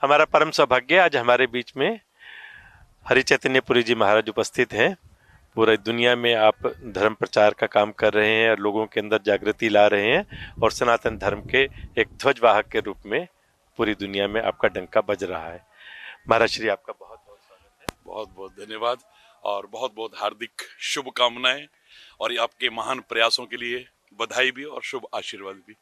हमारा परम सौभाग्य आज हमारे बीच में हरि चैतन्यपुरी जी महाराज उपस्थित हैं। पूरी दुनिया में आप धर्म प्रचार का काम कर रहे हैं और लोगों के अंदर जागृति ला रहे हैं और सनातन धर्म के एक ध्वजवाहक के रूप में पूरी दुनिया में आपका डंका बज रहा है। महाराज श्री, आपका बहुत बहुत स्वागत है। बहुत बहुत धन्यवाद और बहुत बहुत हार्दिक शुभकामनाएं और ये आपके महान प्रयासों के लिए बधाई भी और शुभ आशीर्वाद भी।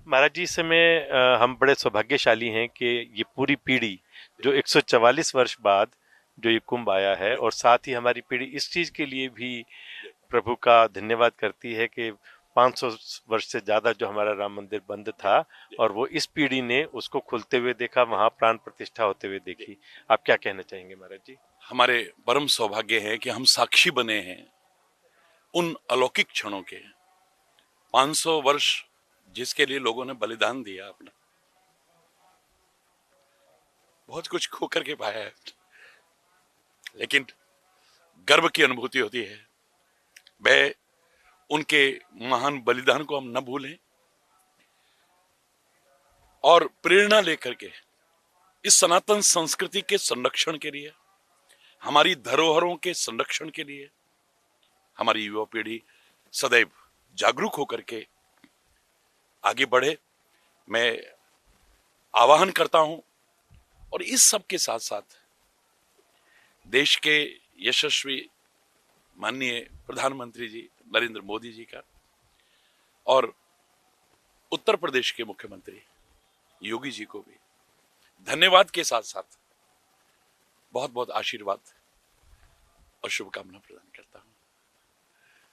महाराज जी, इस समय हम बड़े सौभाग्यशाली हैं कि ये पूरी पीढ़ी जो 144 वर्ष बाद जो ये कुंभ आया है, और साथ ही हमारी पीढ़ी इस चीज के लिए भी प्रभु का धन्यवाद करती है कि 500 वर्ष से ज्यादा जो हमारा राम मंदिर बंद था और वो इस पीढ़ी ने उसको खुलते हुए देखा, वहां प्राण प्रतिष्ठा होते हुए देखी। आप क्या कहना चाहेंगे महाराज जी? हमारे परम सौभाग्य है कि हम साक्षी बने हैं उन अलौकिक क्षणों के। 500 वर्ष जिसके लिए लोगों ने बलिदान दिया, अपना बहुत कुछ खो करके पाया है, लेकिन गर्व की अनुभूति होती है। वह उनके महान बलिदान को हम न भूलें और प्रेरणा लेकर के इस सनातन संस्कृति के संरक्षण के लिए, हमारी धरोहरों के संरक्षण के लिए हमारी युवा पीढ़ी सदैव जागरूक होकर के आगे बढ़े, मैं आह्वान करता हूं। और इस सब के साथ साथ देश के यशस्वी माननीय प्रधानमंत्री जी नरेंद्र मोदी जी का और उत्तर प्रदेश के मुख्यमंत्री योगी जी को भी धन्यवाद के साथ साथ बहुत बहुत आशीर्वाद और शुभकामना प्रदान करता हूं।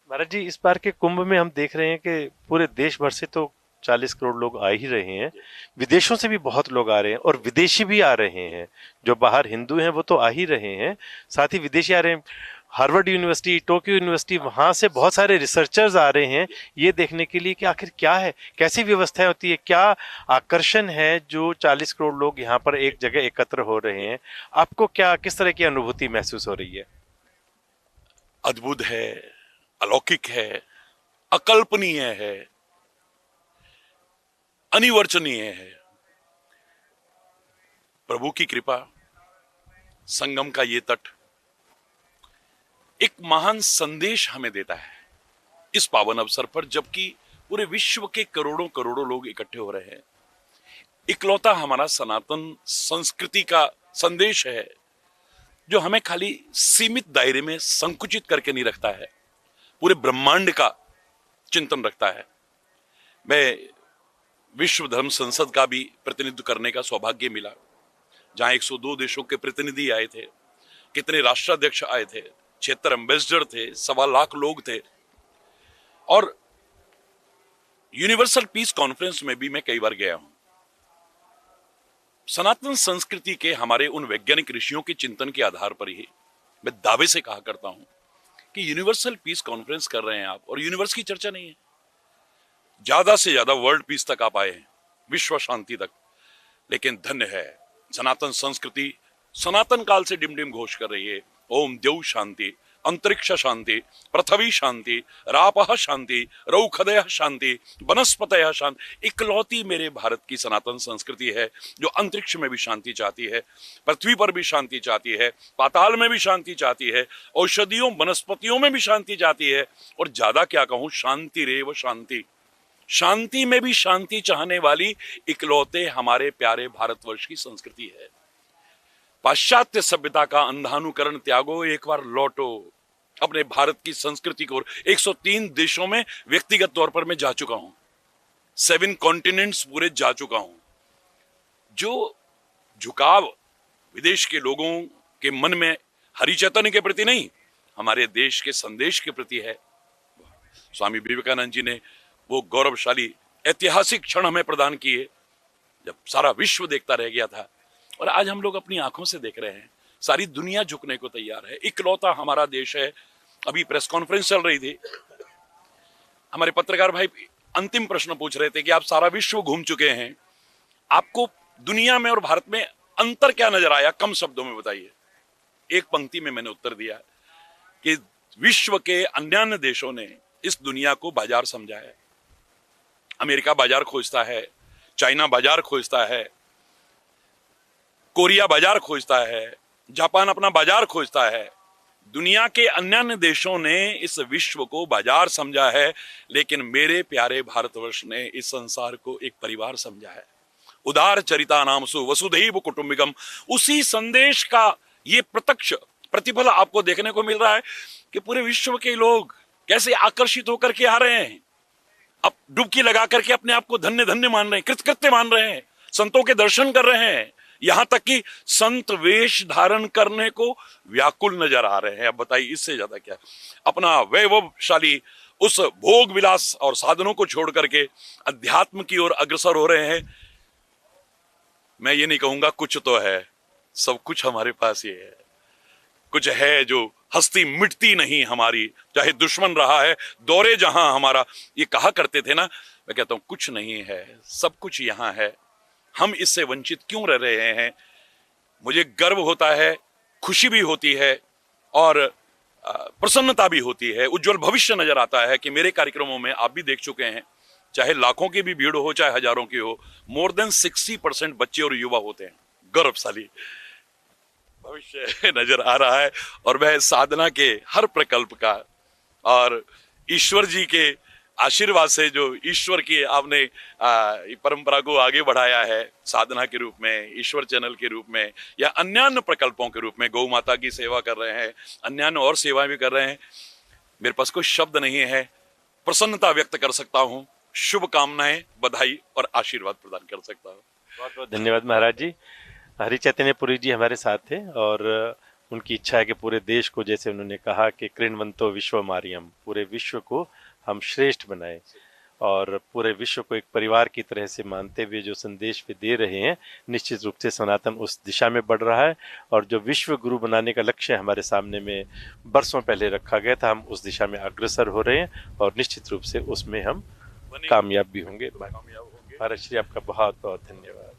महाराज जी, इस बार के कुंभ में हम देख रहे हैं कि पूरे देश भर से तो 40 करोड़ लोग आ ही रहे हैं, विदेशों से भी बहुत लोग आ रहे हैं और विदेशी भी आ रहे हैं। जो बाहर हिंदू हैं वो तो आ ही रहे हैं, साथ ही विदेशी आ रहे हैं। हार्वर्ड यूनिवर्सिटी, टोक्यो यूनिवर्सिटी, वहां से बहुत सारे रिसर्चर्स आ रहे हैं ये देखने के लिए कि आखिर क्या है, कैसी व्यवस्थाएं होती है, क्या आकर्षण है जो 40 करोड़ लोग यहाँ पर एक जगह एकत्र हो रहे हैं। आपको क्या, किस तरह की अनुभूति महसूस हो रही है? अद्भुत है, अलौकिक है, अकल्पनीय है, अनिवर्चनीय है। प्रभु की कृपा, संगम का ये तट एक महान संदेश हमें देता है इस पावन अवसर पर, जबकि पूरे विश्व के करोड़ों करोड़ों लोग इकट्ठे हो रहे हैं। इकलौता हमारा सनातन संस्कृति का संदेश है जो हमें खाली सीमित दायरे में संकुचित करके नहीं रखता है, पूरे ब्रह्मांड का चिंतन रखता है। मैं विश्व धर्म संसद का भी प्रतिनिधित्व करने का सौभाग्य मिला, जहां 102 देशों के प्रतिनिधि आए थे, कितने राष्ट्राध्यक्ष आए थे, 76 एम्बेसडर थे, 1.25 लाख लोग थे। और यूनिवर्सल पीस कॉन्फ्रेंस में भी मैं कई बार गया हूं। सनातन संस्कृति के हमारे उन वैज्ञानिक ऋषियों के चिंतन के आधार पर ही मैं दावे से कहा करता हूं कि यूनिवर्सल पीस कॉन्फ्रेंस कर रहे हैं आप, और यूनिवर्स की चर्चा नहीं है, ज्यादा से ज्यादा वर्ल्ड पीस तक आप आए हैं, विश्व शांति तक। लेकिन धन्य है सनातन संस्कृति, सनातन काल से डिमडिम घोष कर रही है, ओम द्यौ शांति, अंतरिक्ष शांति, पृथ्वी शांति, रापः शांति, रौखदयः शांति, वनस्पतयः शांति। इकलौती मेरे भारत की सनातन संस्कृति है जो अंतरिक्ष में भी शांति चाहती है, पृथ्वी पर भी शांति चाहती है, पाताल में भी शांति चाहती है, औषधियों वनस्पतियों में भी शांति चाहती है, और ज्यादा क्या कहूं, शांति रेव शांति, शांति में भी शांति चाहने वाली इकलौते हमारे प्यारे भारतवर्ष की संस्कृति है। पाश्चात्य सभ्यता का अंधानुकरण त्यागो, एक बार लौटो अपने भारत की संस्कृति को। 103 देशों में व्यक्तिगत तौर पर मैं जा चुका हूं, 7 कॉन्टिनेंट्स पूरे जा चुका हूं। जो झुकाव विदेश के लोगों के मन में हरि चैतन्य के प्रति नहीं, हमारे देश के संदेश के प्रति है। स्वामी विवेकानंद जी ने वो गौरवशाली ऐतिहासिक क्षण हमें प्रदान किए जब सारा विश्व देखता रह गया था, और आज हम लोग अपनी आंखों से देख रहे हैं। सारी दुनिया झुकने को तैयार है, इकलौता हमारा देश है। अभी प्रेस कॉन्फ्रेंस चल रही थी, हमारे पत्रकार भाई अंतिम प्रश्न पूछ रहे थे कि आप सारा विश्व घूम चुके हैं, आपको दुनिया में और भारत में अंतर क्या नजर आया, कम शब्दों में बताइए। एक पंक्ति में मैंने उत्तर दिया कि विश्व के अन्य देशों ने इस दुनिया को बाजार समझा है। अमेरिका बाजार खोजता है, चाइना बाजार खोजता है, कोरिया बाजार खोजता है, जापान अपना बाजार खोजता है। दुनिया के अन्य देशों ने इस विश्व को बाजार समझा है, लेकिन मेरे प्यारे भारतवर्ष ने इस संसार को एक परिवार समझा है। उदार चरिता नाम सु वसुधैव कुटुंबिकम, उसी संदेश का ये प्रत्यक्ष प्रतिफल आपको देखने को मिल रहा है कि पूरे विश्व के लोग कैसे आकर्षित होकर के आ रहे हैं, अब डुबकी लगा करके अपने आप को धन्य धन्य मान रहे हैं, कृतकृत्य मान रहे हैं, संतों के दर्शन कर रहे हैं, यहां तक कि संत वेश धारण करने को व्याकुल नजर आ रहे हैं। अब बताइए इससे ज्यादा क्या। अपना वैभवशाली उस भोग विलास और साधनों को छोड़ करके अध्यात्म की ओर अग्रसर हो रहे हैं। मैं ये नहीं कहूंगा कुछ तो है, सब कुछ हमारे पास ही है। कुछ है जो हस्ती मिटती नहीं हमारी, चाहे दुश्मन रहा है दौरे जहां हमारा। ये कहा करते थे ना, मैं कहता हूं कुछ नहीं है, सब कुछ यहां है। हम इससे वंचित क्यों रह रहे हैं? मुझे गर्व होता है, खुशी भी होती है और प्रसन्नता भी होती है। उज्जवल भविष्य नजर आता है कि मेरे कार्यक्रमों में आप भी देख चुके हैं, चाहे लाखों की भी भीड़ हो चाहे हजारों की हो, मोर देन 60% बच्चे और युवा होते हैं। गौरवशाली भविष्य नजर आ रहा है और वह साधना के हर प्रकल्प का और ईश्वर जी के आशीर्वाद से जो ईश्वर की आपने परंपरा को आगे बढ़ाया है, साधना के रूप में, ईश्वर चैनल के रूप में या अन्य प्रकल्पों के रूप में, गौ माता की सेवा कर रहे हैं, अन्य और सेवाएं भी कर रहे हैं। मेरे पास कोई शब्द नहीं है, प्रसन्नता व्यक्त कर सकता हूँ, शुभकामनाएं, बधाई और आशीर्वाद प्रदान कर सकता हूँ। बहुत बहुत धन्यवाद महाराज जी। हरि चैतन्यपुरी जी हमारे साथ थे और उनकी इच्छा है कि पूरे देश को, जैसे उन्होंने कहा कि कृण्वंतो विश्व मारियम, पूरे विश्व को हम श्रेष्ठ बनाएं और पूरे विश्व को एक परिवार की तरह से मानते हुए जो संदेश वे दे रहे हैं, निश्चित रूप से सनातन उस दिशा में बढ़ रहा है। और जो विश्व गुरु बनाने का लक्ष्य हमारे सामने में बरसों पहले रखा गया था, हम उस दिशा में अग्रसर हो रहे हैं और निश्चित रूप से उसमें हम कामयाब भी होंगे। महाराज श्री आपका बहुत बहुत धन्यवाद।